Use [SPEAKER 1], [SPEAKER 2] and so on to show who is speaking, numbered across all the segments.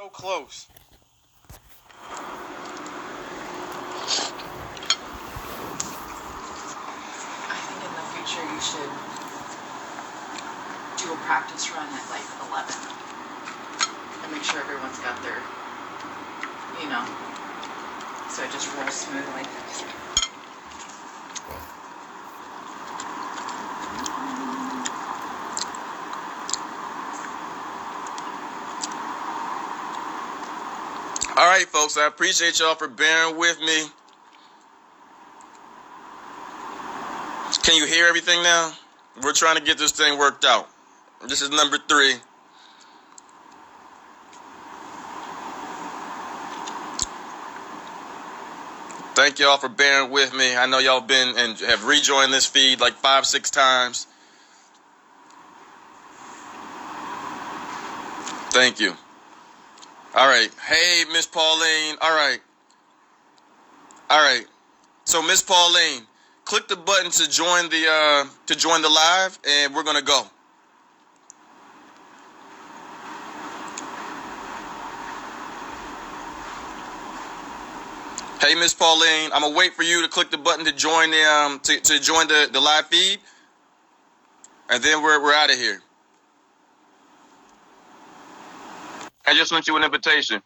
[SPEAKER 1] So close.
[SPEAKER 2] I think in the future you should do a practice run at like 11 and make sure everyone's got their, so it just rolls smoothly.
[SPEAKER 1] All right, folks, I appreciate y'all for bearing with me. Can you hear everything now? We're trying to get this thing worked out. This is number 3. Thank y'all for bearing with me. I know y'all been and have rejoined this feed like 5-6 times. Thank you. All right. Hey, Miss Pauline. All right. So, Miss Pauline, click the button to join the live, and we're gonna go. Hey, Miss Pauline, I'm gonna wait for you to click the button to join the live feed, and then we're out of here. I just sent you an invitation.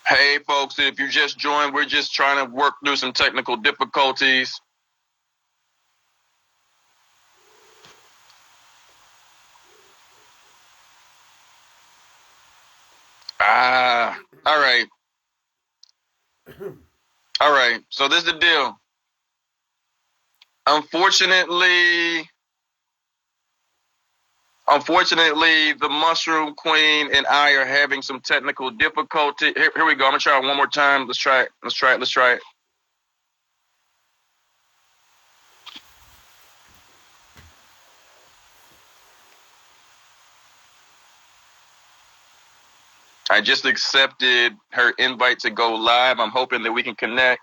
[SPEAKER 1] Hey, folks, if you just joined, we're just trying to work through some technical difficulties. All right. All right, so this is the deal. Unfortunately, the Mushroom Queen and I are having some technical difficulty. Here we go. I'm gonna try it one more time. Let's try it. I just accepted her invite to go live. I'm hoping that we can connect.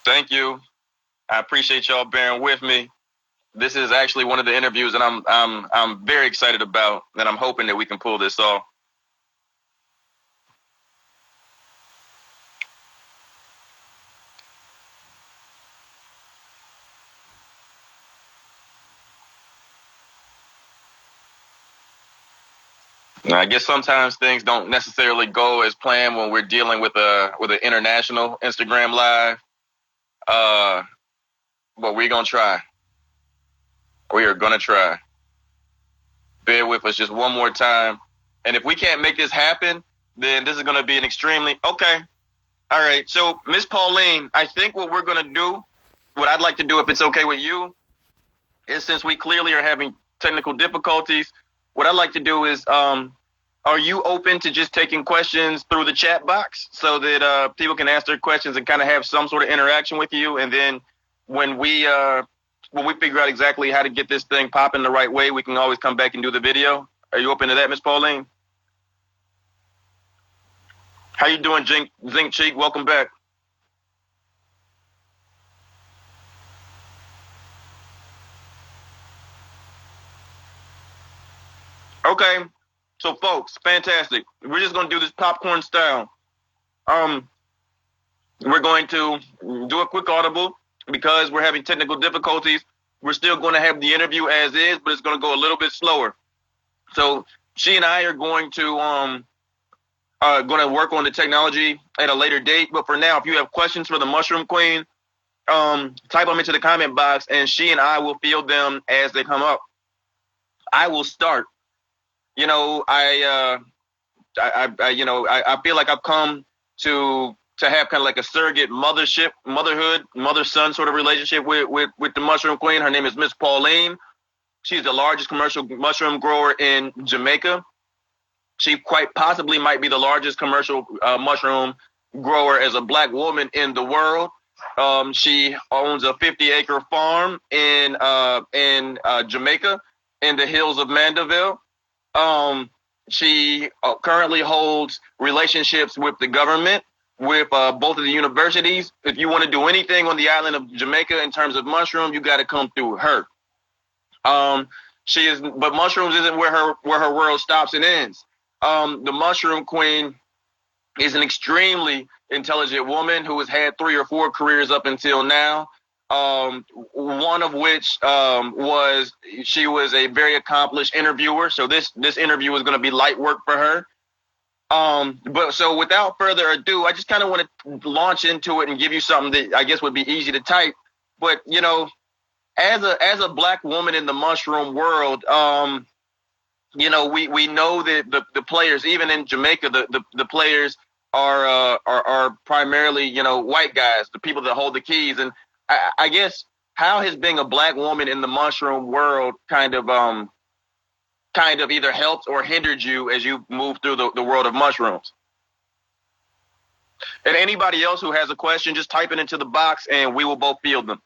[SPEAKER 1] Thank you. I appreciate y'all bearing with me. This is actually one of the interviews that I'm very excited about, and I'm hoping that we can pull this off. Now, I guess sometimes things don't necessarily go as planned when we're dealing with an international Instagram live. But we're gonna try. We are gonna try. Bear with us just one more time. And if we can't make this happen, then this is gonna be an extremely okay. All right. So, Miss Pauline, I think what we're gonna do, what I'd like to do, if it's okay with you, is since we clearly are having technical difficulties, what I'd like to do is, are you open to just taking questions through the chat box so that people can ask their questions and kind of have some sort of interaction with you? And then when we figure out exactly how to get this thing popping the right way, we can always come back and do the video. Are you open to that, Miss Pauline? How you doing, Zinc Cheek? Welcome back. Okay, so folks, fantastic. We're just gonna do this popcorn style. We're going to do a quick audible because we're having technical difficulties. We're still going to have the interview as is, but it's going to go a little bit slower. So she and I are going to work on the technology at a later date. But for now, if you have questions for the Mushroom Queen, type them into the comment box, and she and I will field them as they come up. I will start. You know, I feel like I've come to have kind of like a surrogate mother-son sort of relationship with the mushroom queen. Her name is Miss Pauline. She's the largest commercial mushroom grower in Jamaica. She quite possibly might be the largest commercial mushroom grower as a black woman in the world. She owns a 50-acre farm in Jamaica, in the hills of Mandeville. She currently holds relationships with the government, with both of the universities. If you want to do anything on the island of Jamaica in terms of mushroom, you got to come through her. But mushrooms isn't where her world stops and ends. The mushroom queen is an extremely intelligent woman who has had 3 or 4 careers up until now. One of which was she was a very accomplished interviewer. So this interview is going to be light work for her. But so without further ado, I just kind of want to launch into it and give you something that I guess would be easy to type. But you know, as a black woman in the mushroom world, you know, we know that the players, even in Jamaica, the players are primarily, you know, white guys, the people that hold the keys. And I guess, how has being a black woman in the mushroom world kind of either helped or hindered you as you move through the world of mushrooms? And anybody else who has a question, just type it into the box and we will both field them.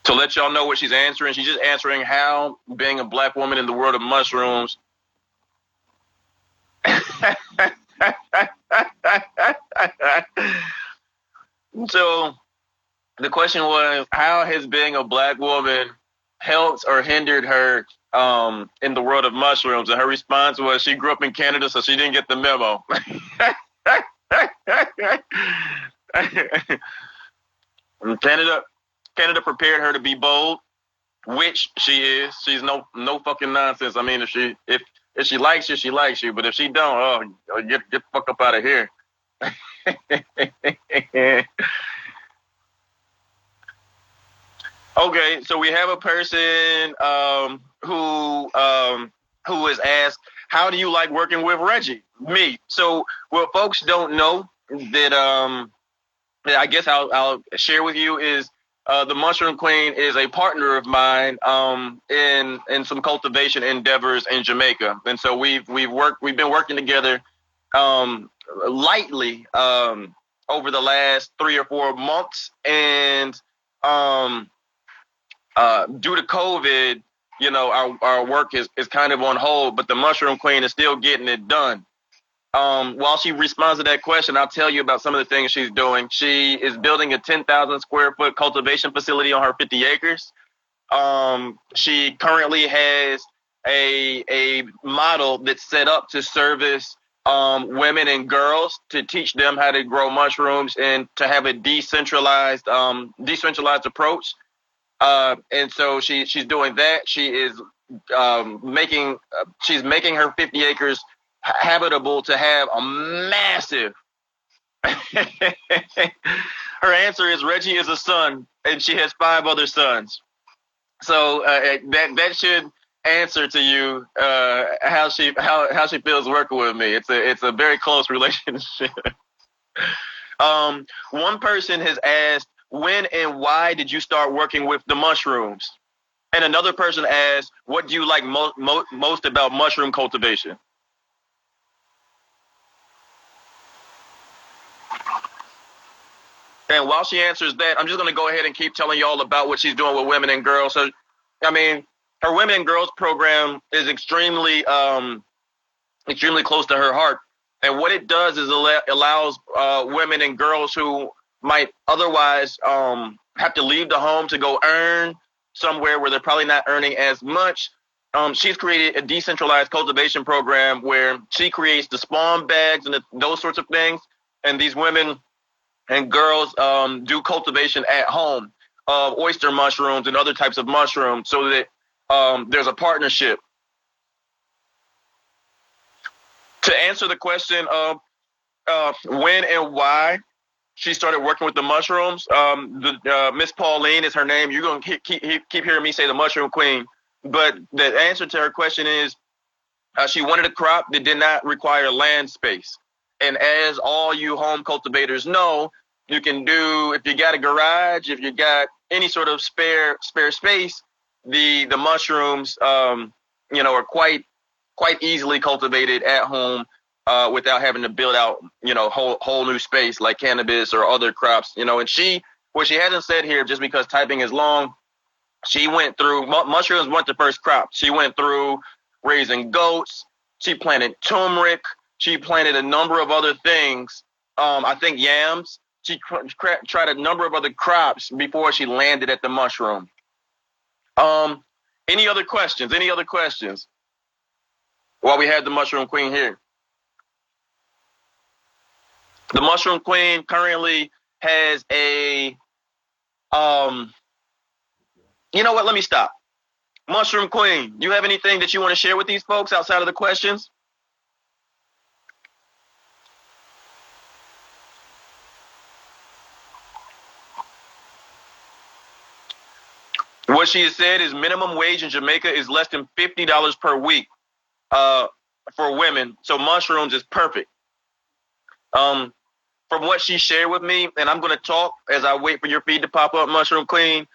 [SPEAKER 1] To let y'all know what she's answering, she's just answering how being a black woman in the world of mushrooms. So the question was, how has being a black woman helped or hindered her in the world of mushrooms? And her response was, she grew up in Canada, so she didn't get the memo. Canada prepared her to be bold, which she is. She's no fucking nonsense. I mean, if she likes you, she likes you. But if she don't, get the fuck up out of here. Okay, so we have a person who is asked, how do you like working with Reggie? Me. So what folks don't know that I guess I'll share with you is the Mushroom Queen is a partner of mine in some cultivation endeavors in Jamaica, and so we've been working together lightly over the last 3 or 4 months, and due to COVID, you know, our work is kind of on hold, but the Mushroom Queen is still getting it done. While she responds to that question, I'll tell you about some of the things she's doing. She is building a 10,000 square foot cultivation facility on her 50 acres. She currently has a model that's set up to service women and girls, to teach them how to grow mushrooms and to have a decentralized approach. And so she's doing that. She is making her 50 acres habitable to have a massive. Her answer is, Reggie is a son, and she has 5 other sons. So that should answer to you how she feels working with me. It's a very close relationship. One person has asked, when and why did you start working with the mushrooms? And another person asked, what do you like most about mushroom cultivation? And while she answers that, I'm just going to go ahead and keep telling y'all about what she's doing with women and girls. So, I mean, her women and girls program is extremely close to her heart. And what it does is allows women and girls who might otherwise have to leave the home to go earn somewhere where they're probably not earning as much, she's created a decentralized cultivation program where she creates the spawn bags and those sorts of things. And these women and girls do cultivation at home of oyster mushrooms and other types of mushrooms so that there's a partnership. To answer the question of when and why she started working with the mushrooms, Miss Pauline is her name. You're going to keep hearing me say the Mushroom Queen. But the answer to her question is she wanted a crop that did not require land space. And as all you home cultivators know, you can do, if you got a garage, if you got any sort of spare space, the mushrooms, are quite easily cultivated at home without having to build out, whole new space like cannabis or other crops, And what she hasn't said here, just because typing is long, she went through, mushrooms weren't the first crop. She went through raising goats. She planted turmeric. She planted a number of other things. I think yams. She tried a number of other crops before she landed at the mushroom. Any other questions? Any other questions? While we had the Mushroom Queen here. The Mushroom Queen currently has a, you know what? Let me stop. Mushroom Queen, do you have anything that you want to share with these folks outside of the questions? What she has said is minimum wage in Jamaica is less than $50 per week for women. So mushrooms is perfect. From what she shared with me, and I'm going to talk as I wait for your feed to pop up, Mushroom Queen.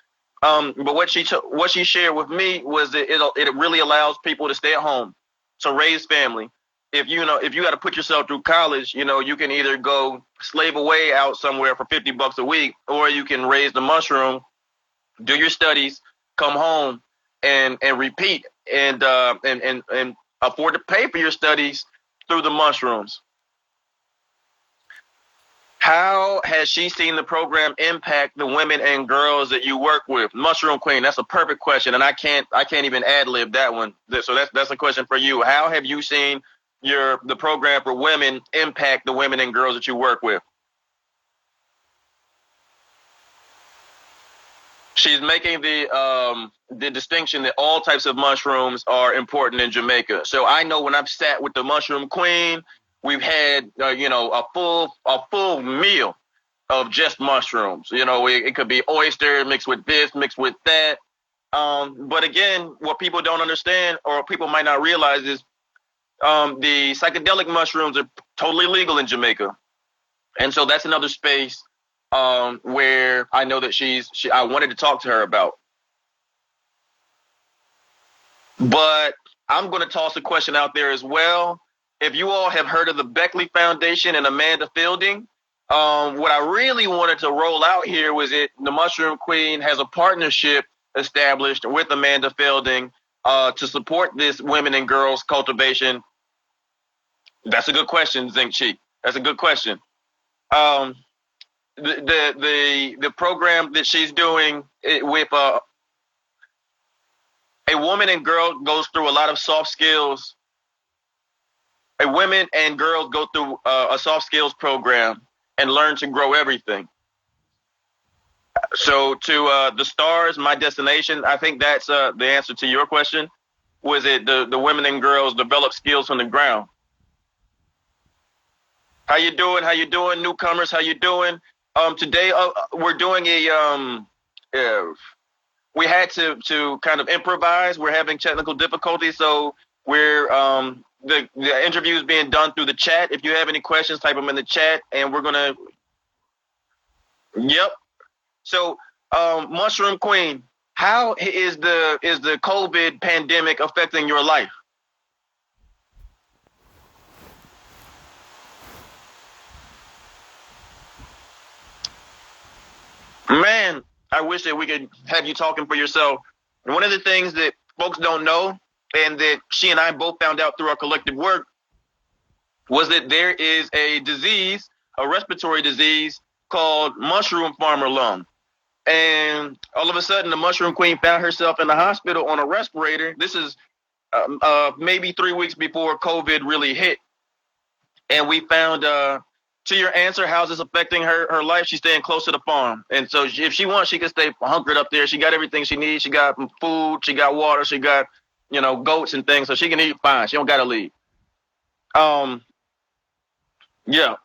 [SPEAKER 1] But what she shared with me was that it really allows people to stay at home, to raise family. If you got to put yourself through college, you can either go slave away out somewhere for $50 a week, or you can raise the mushroom, do your studies, come home, and repeat, and afford to pay for your studies through the mushrooms. How has she seen the program impact the women and girls that you work with? Mushroom Queen, that's a perfect question, and I can't even ad-lib that one. So that's a question for you. How have you seen the program for women impact the women and girls that you work with? She's making the distinction that all types of mushrooms are important in Jamaica. So I know when I've sat with the Mushroom Queen, we've had a full meal of just mushrooms. It could be oyster mixed with this, mixed with that. But again, what people don't understand, or people might not realize, is the psychedelic mushrooms are totally legal in Jamaica, and so that's another space where I know that I wanted to talk to her about. But I'm going to toss a question out there as well. If you all have heard of the Beckley Foundation and Amanda Fielding, what I really wanted to roll out here was the Mushroom Queen has a partnership established with Amanda Fielding to support this women and girls cultivation. That's a good question, Zinc Cheek. That's a good question. The program that she's doing with a woman and girl goes through a lot of soft skills. Women and girls go through a soft skills program and learn to grow everything. So to the stars, my destination, I think that's the answer to your question. Was it the women and girls develop skills from the ground? How you doing? How you doing, newcomers? How you doing? Today we're doing we had to kind of improvise. We're having technical difficulties, so we're the interview is being done through the chat. If you have any questions, type them in the chat, and we're gonna. Yep. So, Mushroom Queen, how is the COVID pandemic affecting your life? Man, I wish that we could have you talking for yourself. One of the things that folks don't know, and that she and I both found out through our collective work, was that there is a disease, a respiratory disease called mushroom farmer lung. And all of a sudden, the Mushroom Queen found herself in the hospital on a respirator. This is maybe 3 weeks before COVID really hit. And we found, to your answer, how's this affecting her life? She's staying close to the farm. And so if she wants, she can stay hunkered up there. She got everything she needs. She got food. She got water. She got, goats and things. So she can eat fine. She don't got to leave. Yeah.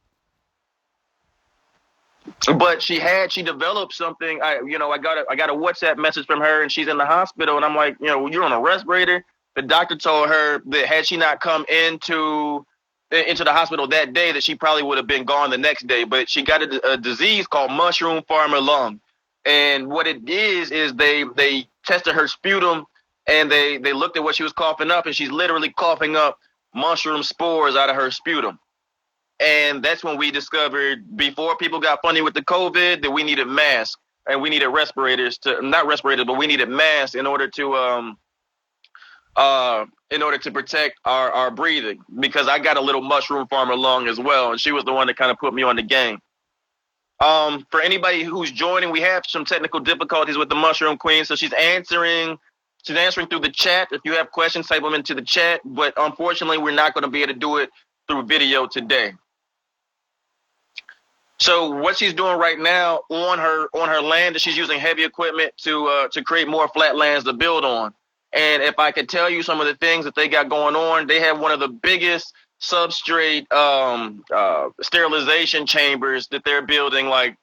[SPEAKER 1] But she developed something. I got a WhatsApp message from her, and she's in the hospital. And I'm like, you're on a respirator. The doctor told her that had she not come into the hospital that day, that she probably would have been gone the next day. But she got a disease called mushroom farmer lung, and what it is they tested her sputum, and they looked at what she was coughing up, and she's literally coughing up mushroom spores out of her sputum. And that's when we discovered, before people got funny with the COVID, that we needed masks and we needed respirators not respirators, but we needed masks in order to protect our breathing, because I got a little mushroom farmer lung as well, and she was the one that kind of put me on the game. For anybody who's joining, we have some technical difficulties with the Mushroom Queen, so she's answering through the chat. If you have questions, type them into the chat, but unfortunately, we're not going to be able to do it through video today. So what she's doing right now on her land is she's using heavy equipment to create more flat lands to build on. And if I could tell you some of the things that they got going on, they have one of the biggest substrate sterilization chambers that they're building, like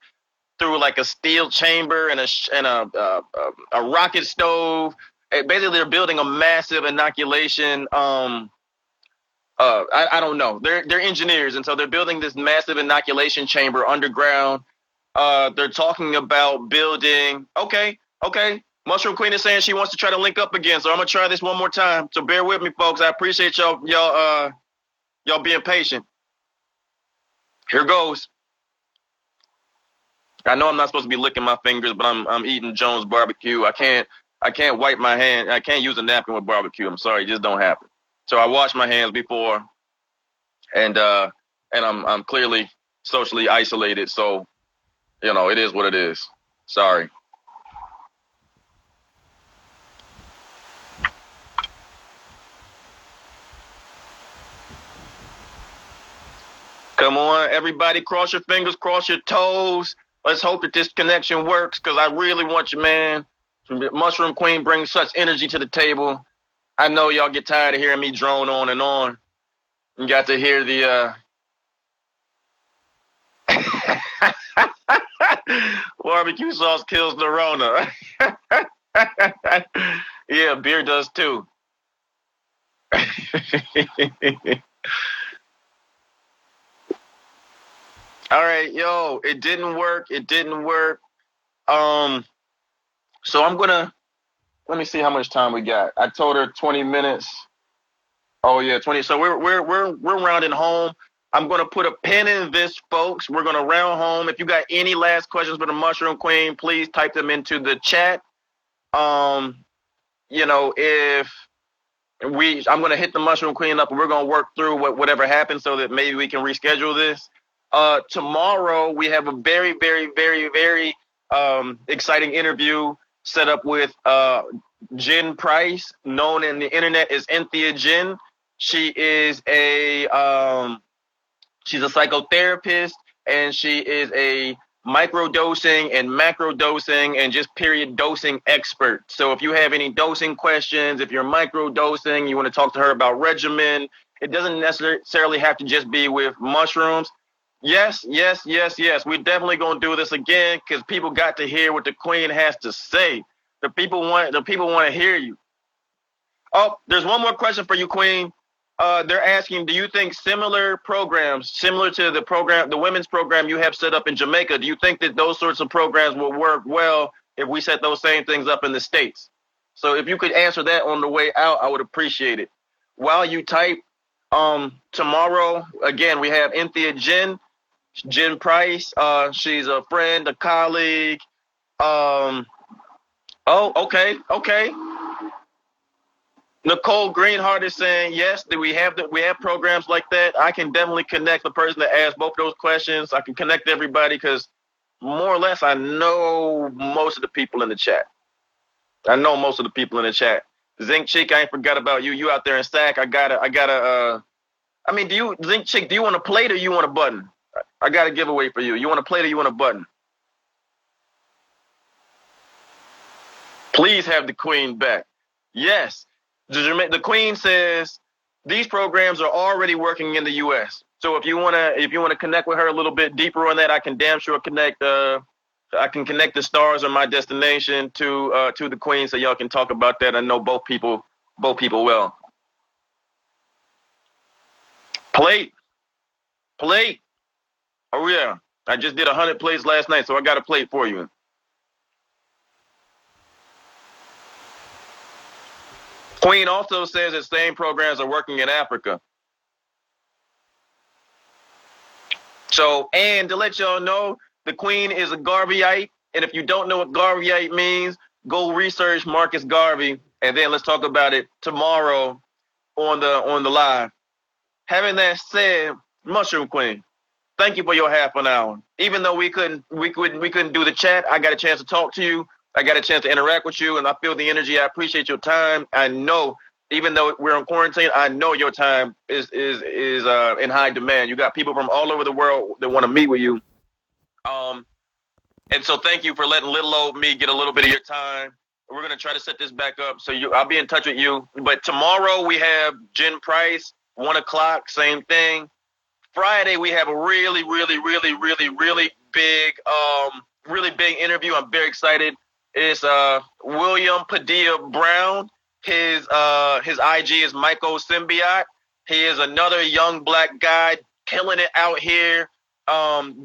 [SPEAKER 1] through like a steel chamber and a rocket stove. Basically, they're building a massive inoculation. I don't know. They're engineers, and so they're building this massive inoculation chamber underground. They're talking about building. Okay. Mushroom Queen is saying she wants to try to link up again, so I'm gonna try this one more time. So bear with me, folks. I appreciate y'all being patient. Here goes. I know I'm not supposed to be licking my fingers, but I'm eating Jones barbecue. I can't wipe my hand. I can't use a napkin with barbecue. I'm sorry, it just don't happen. So I washed my hands before, and I'm clearly socially isolated. So, it is what it is. Sorry. Come on, everybody, cross your fingers, cross your toes. Let's hope that this connection works, because I really want you, man. Mushroom Queen brings such energy to the table. I know y'all get tired of hearing me drone on and on. You got to hear the barbecue sauce kills the Rona. Yeah, beer does too. All right, yo, it didn't work. So let me see how much time we got. I told her 20 minutes. Oh yeah, 20. So we're rounding home. I'm gonna put a pin in this, folks. We're gonna round home. If you got any last questions for the Mushroom Queen, please type them into the chat. I'm gonna hit the Mushroom Queen up, and we're gonna work through whatever happens, so that maybe we can reschedule this. Tomorrow we have a very, very, very, very exciting interview set up with Jen Price, known in the internet as Enthea Jen. She is she's a psychotherapist, and she is a microdosing and macrodosing and just period dosing expert. So if you have any dosing questions, if you're microdosing, you want to talk to her about regimen, it doesn't necessarily have to just be with mushrooms. Yes. We're definitely gonna do this again, because people got to hear what the Queen has to say. The people want to hear you. Oh, there's one more question for you, Queen. They're asking, do you think similar programs, similar to the women's program you have set up in Jamaica, do you think that those sorts of programs will work well if we set those same things up in the States? So if you could answer that on the way out, I would appreciate it. While you type, tomorrow, again, we have Enthea Jen Price. She's a friend, a colleague. Okay. Nicole Greenheart is saying yes. Do we have programs like that? I can definitely connect the person that asked both those questions. I can connect everybody, because more or less I know most of the people in the chat. Zinc Chick, I ain't forgot about you. You out there in Sac. I mean, Zinc Chick, do you want a plate or you want a button? I got a giveaway for you. You want a plate or you want a button? Please have the queen back. Yes. The queen says these programs are already working in the U.S. So if you wanna connect with her a little bit deeper on that, I can damn sure connect. I can connect the stars on my destination to the queen, so y'all can talk about that. I know both people well. Plate. Oh yeah, I just did 100 plates last night, so I got a plate for you. Queen also says that same programs are working in Africa. So, and to let y'all know, the Queen is a Garveyite, and if you don't know what Garveyite means, go research Marcus Garvey, and then let's talk about it tomorrow on the live. Having that said, Mushroom Queen, thank you for your half an hour. Even though we couldn't do the chat, I got a chance to talk to you. I got a chance to interact with you, and I feel the energy. I appreciate your time. I know, even though we're in quarantine, I know your time is in high demand. You got people from all over the world that want to meet with you. And so thank you for letting little old me get a little bit of your time. We're gonna try to set this back up. So I'll be in touch with you. But tomorrow we have Jen Price, 1:00, same thing. Friday we have a really big interview. I'm very excited. It's William Padilla Brown. His IG is Michael Symbiote. He is another young black guy killing it out here,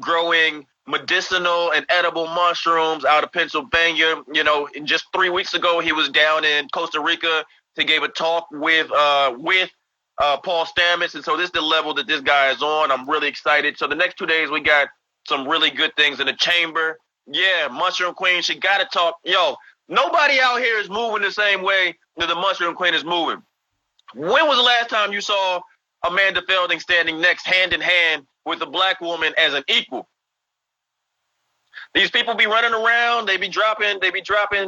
[SPEAKER 1] growing medicinal and edible mushrooms out of Pennsylvania. You know, just 3 weeks ago he was down in Costa Rica. He gave a talk with Paul Stamets, and so this is the level that this guy is on. I'm really excited. So the next 2 days we got some really good things in the chamber. Yeah, Mushroom Queen, she got to talk. Yo, nobody out here is moving the same way that the Mushroom Queen is moving. When was the last time you saw Amanda Felding standing next, hand in hand, with a black woman as an equal? These people be running around, they be dropping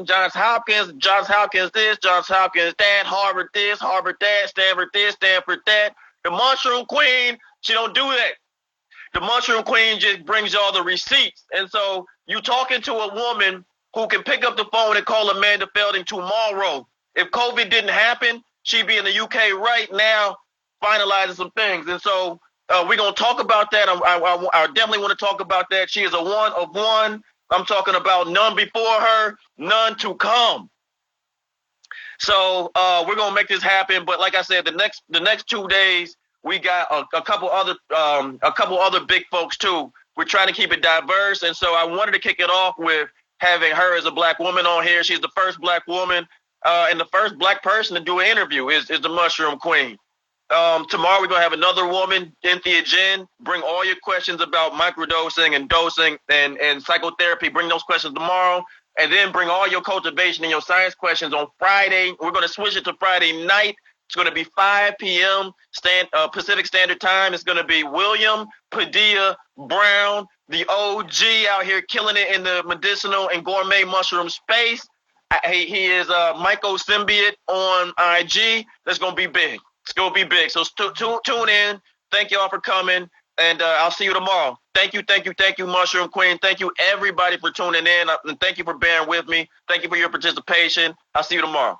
[SPEAKER 1] Johns Hopkins this, Johns Hopkins that, Harvard this, Harvard that, Stanford this, Stanford that. The Mushroom Queen, she don't do that. The Mushroom Queen just brings y'all the receipts. And so you talking to a woman who can pick up the phone and call Amanda Felding tomorrow. If COVID didn't happen, she'd be in the UK right now finalizing some things. And so we're going to talk about that. I definitely want to talk about that. She is a one of one. I'm talking about none before her, none to come. So we're going to make this happen. But like I said, the next 2 days, we got a couple other big folks too. We're trying to keep it diverse. And so I wanted to kick it off with having her as a black woman on here. She's the first black woman and the first black person to do an interview is the Mushroom Queen. Tomorrow we're going to have another woman, Cynthia Jen. Bring all your questions about microdosing and dosing and psychotherapy. Bring those questions tomorrow. And then bring all your cultivation and your science questions on Friday. We're going to switch it to Friday night. It's going to be 5 p.m. Pacific Standard Time. It's going to be William Padilla Brown, the OG out here killing it in the medicinal and gourmet mushroom space. He is Michael Symbiote on IG. That's going to be big. It's going to be big. So tune in. Thank y'all for coming. And I'll see you tomorrow. Thank you, Mushroom Queen. Thank you, everybody, for tuning in. And thank you for bearing with me. Thank you for your participation. I'll see you tomorrow.